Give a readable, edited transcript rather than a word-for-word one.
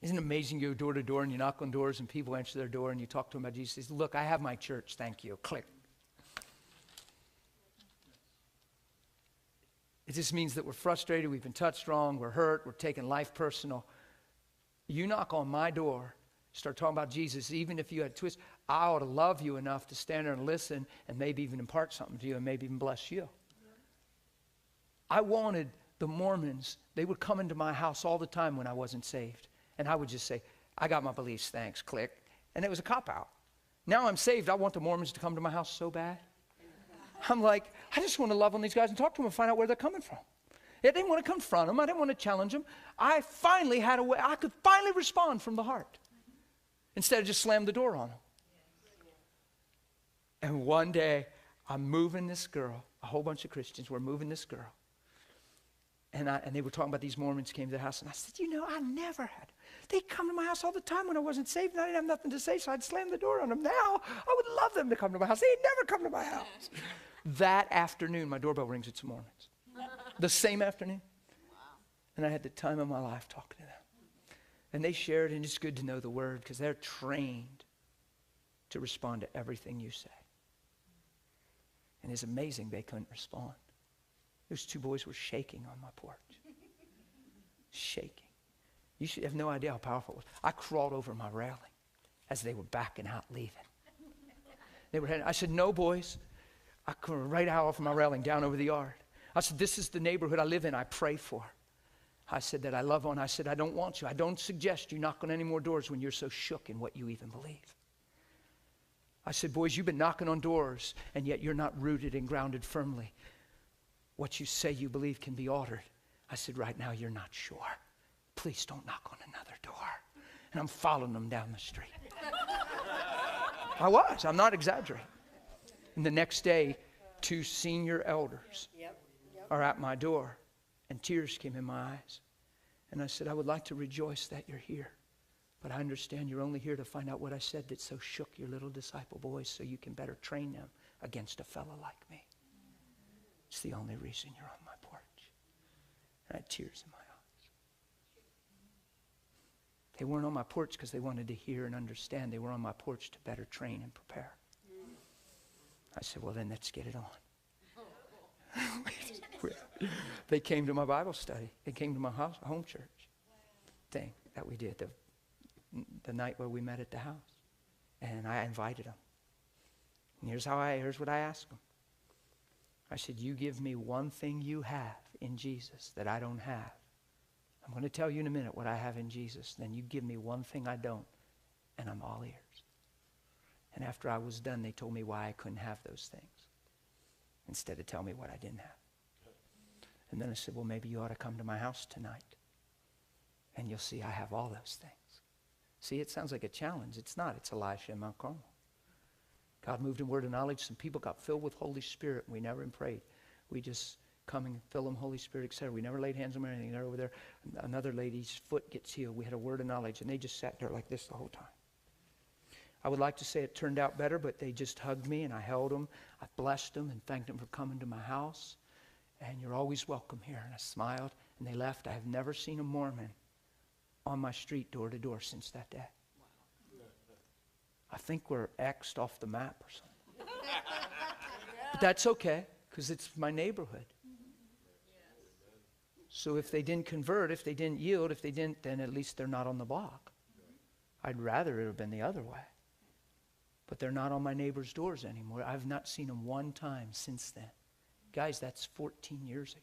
Isn't it amazing? You go door to door and you knock on doors and people answer their door and you talk to them about Jesus. He says, look, I have my church. Thank you. Click. It just means that we're frustrated. We've been touched wrong. We're hurt. We're taking life personal. You knock on my door, start talking about Jesus, even if you had twists, I ought to love you enough to stand there and listen and maybe even impart something to you and maybe even bless you. I wanted the Mormons, they would come into my house all the time when I wasn't saved. And I would just say, I got my beliefs, thanks, click. And it was a cop-out. Now I'm saved, I want the Mormons to come to my house so bad. I'm like, I just want to love on these guys and talk to them and find out where they're coming from. I didn't want to confront them. I didn't want to challenge them. I finally had a way, I could finally respond from the heart instead of just slam the door on them. And one day, I'm moving this girl, a whole bunch of Christians were moving this girl. And they were talking about these Mormons came to the house. And I said, I never had. They'd come to my house all the time when I wasn't saved. And I didn't have nothing to say, so I'd slam the door on them. Now, I would love them to come to my house. They'd never come to my house. That afternoon, my doorbell rings. It's Mormons. The same afternoon. Wow. And I had the time of my life talking to them. And they shared, and it's good to know the word because they're trained to respond to everything you say. And it's amazing they couldn't respond. Those two boys were shaking on my porch. Shaking. You should have no idea how powerful it was. I crawled over my railing as they were backing out, leaving. They were heading. I said, no, boys. I crawled right out off my railing down over the yard. I said, this is the neighborhood I live in. I pray for. I said that I love on. I said, I don't want you. I don't suggest you knock on any more doors when you're so shook in what you even believe. I said, boys, you've been knocking on doors, and yet you're not rooted and grounded firmly. What you say you believe can be altered. I said, right now you're not sure. Please don't knock on another door. And I'm following them down the street. I'm not exaggerating. And the next day, 2 senior elders are at my door, and tears came in my eyes. And I said, I would like to rejoice that you're here. But I understand you're only here to find out what I said that so shook your little disciple boys so you can better train them against a fellow like me. It's the only reason you're on my porch. And I had tears in my eyes. They weren't on my porch because they wanted to hear and understand. They were on my porch to better train and prepare. I said, well, then let's get it on. They came to my Bible study. They came to my home church thing that we did the night where we met at the house. And I invited them. And here's what I asked them. I said, you give me one thing you have in Jesus that I don't have. I'm going to tell you in a minute what I have in Jesus. Then you give me one thing I don't, and I'm all ears. And after I was done, they told me why I couldn't have those things instead of telling me what I didn't have. And then I said, well, maybe you ought to come to my house tonight, and you'll see I have all those things. See, it sounds like a challenge. It's not. It's Elisha and Mount Carmel. God moved in word of knowledge. Some people got filled with Holy Spirit, and we never prayed. We just come and fill them, Holy Spirit, etc. We never laid hands on them or anything. They're over there. Another lady's foot gets healed. We had a word of knowledge, and they just sat there like this the whole time. I would like to say it turned out better, but they just hugged me, and I held them. I blessed them and thanked them for coming to my house. And you're always welcome here. And I smiled, and they left. I have never seen a Mormon on my street door to door since that day. I think we're X'd off the map or something. But that's okay, because it's my neighborhood. So if they didn't convert, if they didn't yield, if they didn't, then at least they're not on the block. I'd rather it have been the other way. But they're not on my neighbor's doors anymore. I've not seen them one time since then. Guys, that's 14 years ago.